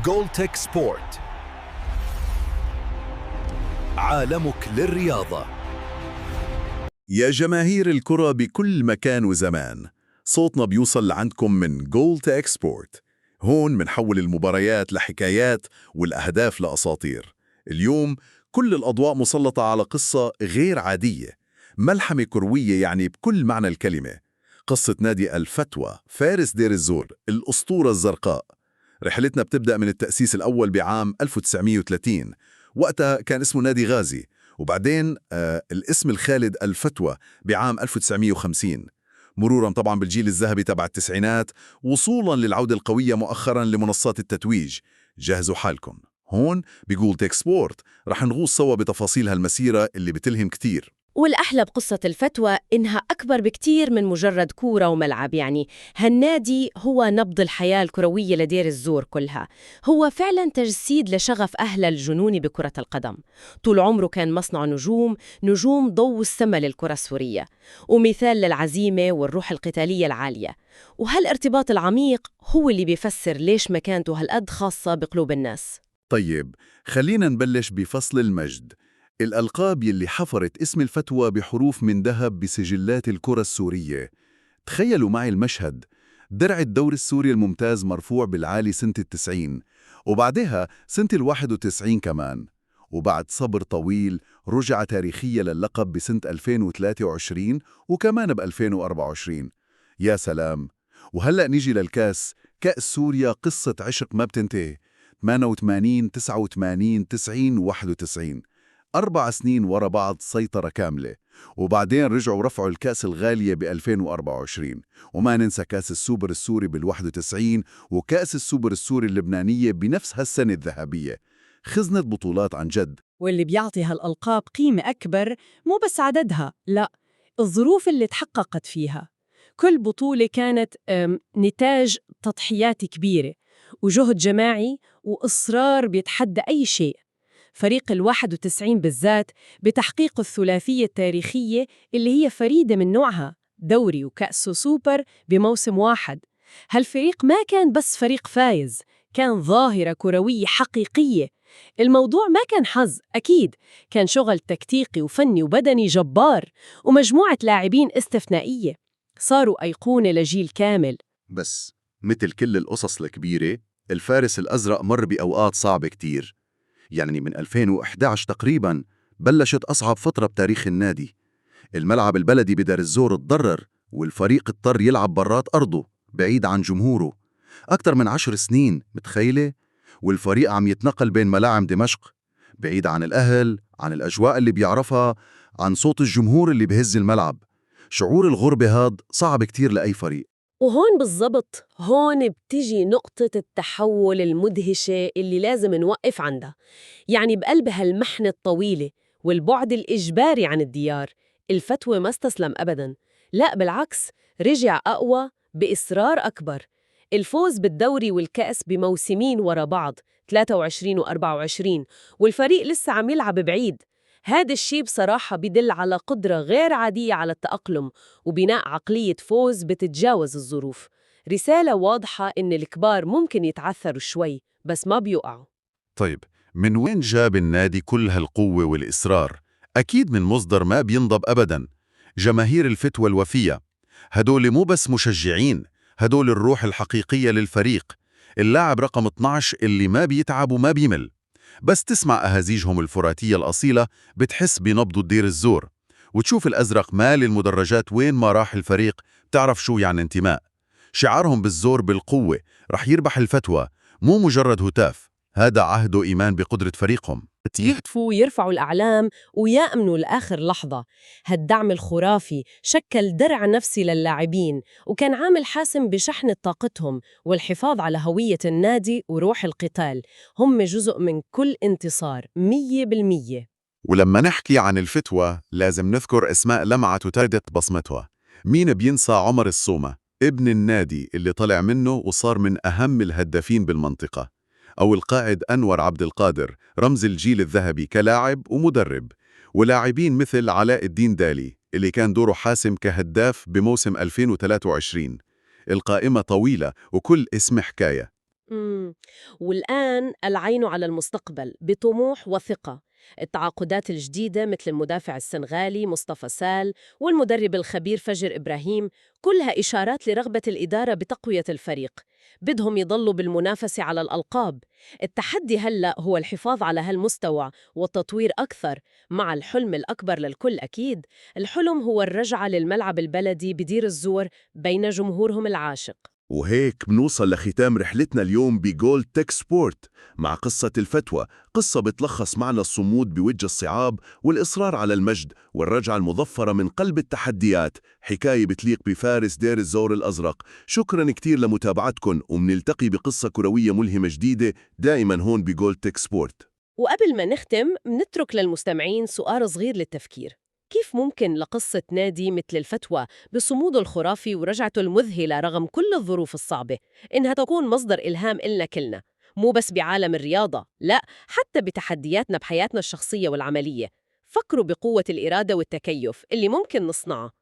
جولتك سبورت، عالمك للرياضة. يا جماهير الكرة بكل مكان وزمان، صوتنا بيوصل لعندكم من جولت اكسبورت. هون منحول المباريات لحكايات والأهداف لأساطير. اليوم كل الأضواء مسلطة على قصة غير عادية، ملحمة كروية يعني بكل معنى الكلمة. قصة نادي الفتوى فارس دير الزور، الأسطورة الزرقاء. رحلتنا بتبدأ من التأسيس الأول بعام 1930، وقتها كان اسمه نادي غازي، وبعدين الاسم الخالد الفتوى بعام 1950، مرورا طبعا بالجيل الذهبي تبع التسعينات، وصولا للعودة القوية مؤخرا لمنصات التتويج. جهزوا حالكم، هون بيقول تيك سبورت رح نغوص سوا بتفاصيل هالمسيرة اللي بتلهم كتير. والأحلى بقصة الفتوى إنها أكبر بكتير من مجرد كورة وملعب. يعني هالنادي هو نبض الحياة الكروية لدير الزور كلها. هو فعلا تجسيد لشغف أهل الجنون بكرة القدم. طول عمره كان مصنع نجوم ضوء السما للكرة السورية، ومثال للعزيمة والروح القتالية العالية. وهالارتباط العميق هو اللي بيفسر ليش مكانته هالقد خاصة بقلوب الناس. طيب، خلينا نبلش بفصل المجد. الألقاب يلي حفرت اسم الفتوى بحروف من ذهب بسجلات الكرة السورية. تخيلوا معي المشهد: درع الدوري السوري الممتاز مرفوع بالعالي سنة 90، وبعدها سنة 91 كمان، وبعد صبر طويل رجع تاريخية للقب بسنة 2023 وكمان ب 2024. يا سلام! وهلأ نيجي للكاس، كأس سوريا، قصة عشق ما بتنتهي. 88 89 90 91، 4 سنين ورا بعض سيطرة كاملة. وبعدين رجعوا رفعوا الكأس الغالية ب 2024، وما ننسى كأس السوبر السوري بال91 وكأس السوبر السوري اللبنانية بنفس هالسنة الذهبية. خزنة بطولات عن جد. واللي بيعطي هالألقاب قيمة أكبر مو بس عددها، لا، الظروف اللي تحققت فيها. كل بطولة كانت نتاج تضحيات كبيرة وجهد جماعي وإصرار بيتحدى أي شيء. فريق 91 بالذات بتحقيق الثلاثية التاريخية اللي هي فريدة من نوعها، دوري وكأس وسوبر بموسم واحد. هالفريق ما كان بس فريق فايز، كان ظاهرة كروية حقيقية. الموضوع ما كان حظ، أكيد كان شغل تكتيكي وفني وبدني جبار، ومجموعة لاعبين استثنائية صاروا أيقونة لجيل كامل. بس مثل كل القصص الكبيرة، الفارس الأزرق مر بأوقات صعبة كتير. يعني من 2011 تقريباً بلشت أصعب فترة بتاريخ النادي. الملعب البلدي بدار الزور اتضرر، والفريق اضطر يلعب برات أرضه بعيد عن جمهوره أكتر من 10 سنين، متخيلة؟ والفريق عم يتنقل بين ملاعب دمشق، بعيد عن الأهل، عن الأجواء اللي بيعرفها، عن صوت الجمهور اللي بهز الملعب. شعور الغربة هاد صعب كتير لأي فريق. وهون بالضبط، هون بتجي نقطة التحول المدهشة اللي لازم نوقف عندها. يعني بقلب هالمحنة الطويلة والبعد الإجباري عن الديار، الفتوى ما استسلم أبداً. لا بالعكس، رجع أقوى بإصرار أكبر. الفوز بالدوري والكأس بموسمين ورا بعض 23 و24، والفريق لسه عم يلعب بعيد. هذا الشيء بصراحة بدل على قدرة غير عادية على التأقلم وبناء عقلية فوز بتتجاوز الظروف. رسالة واضحة إن الكبار ممكن يتعثروا شوي بس ما بيقعوا. طيب، من وين جاب النادي كل هالقوة والإصرار؟ أكيد من مصدر ما بينضب أبداً: جماهير الفتوى الوفية. هدول مو بس مشجعين، هدول الروح الحقيقية للفريق. اللاعب رقم 12 اللي ما بيتعب وما بيمل. بس تسمع أهازيجهم الفراتية الأصيلة بتحس بنبض الدير الزور، وتشوف الأزرق مال المدرجات وين ما راح الفريق، بتعرف شو يعني انتماء. شعارهم بالزور بالقوة، رح يربح الفتوى، مو مجرد هتاف، هذا عهد وإيمان بقدرة فريقهم. يهتفوا ويرفعوا الأعلام ويأمنوا لآخر لحظة. هالدعم الخرافي شكل درع نفسي للاعبين، وكان عامل حاسم بشحن طاقتهم والحفاظ على هوية النادي وروح القتال. هم جزء من كل انتصار 100%. ولما نحكي عن الفتوى لازم نذكر أسماء لمعت وتردت بصمتها. مين بينسى عمر الصومة، ابن النادي اللي طلع منه وصار من أهم الهدافين بالمنطقة؟ أو القائد أنور عبد القادر، رمز الجيل الذهبي كلاعب ومدرب؟ ولاعبين مثل علاء الدين دالي اللي كان دوره حاسم كهداف بموسم 2023. القائمة طويلة وكل اسم حكاية. والآن العين على المستقبل بطموح وثقة. التعاقدات الجديدة مثل المدافع السنغالي مصطفى سال والمدرب الخبير فجر إبراهيم كلها إشارات لرغبة الإدارة بتقوية الفريق. بدهم يضلوا بالمنافسة على الألقاب. التحدي هلأ هو الحفاظ على هالمستوى والتطوير أكثر مع الحلم الأكبر للكل أكيد. الحلم هو الرجعة للملعب البلدي بدير الزور بين جمهورهم العاشق. وهيك بنوصل لختام رحلتنا اليوم بجول تك سبورت مع قصة الفتوى، قصة بتلخص معنى الصمود بوجه الصعاب والإصرار على المجد والرجعة المظفرة من قلب التحديات، حكاية بتليق بفارس دير الزور الأزرق. شكراً كتير لمتابعتكن، ومنلتقي بقصة كروية ملهمة جديدة دائماً هون بجول تك سبورت. وقبل ما نختم نترك للمستمعين سؤال صغير للتفكير. كيف ممكن لقصة نادي مثل الفتوى بصموده الخرافي ورجعته المذهلة رغم كل الظروف الصعبة إنها تكون مصدر إلهام إلنا كلنا، مو بس بعالم الرياضة، لا، حتى بتحدياتنا بحياتنا الشخصية والعملية؟ فكروا بقوة الإرادة والتكيف اللي ممكن نصنعها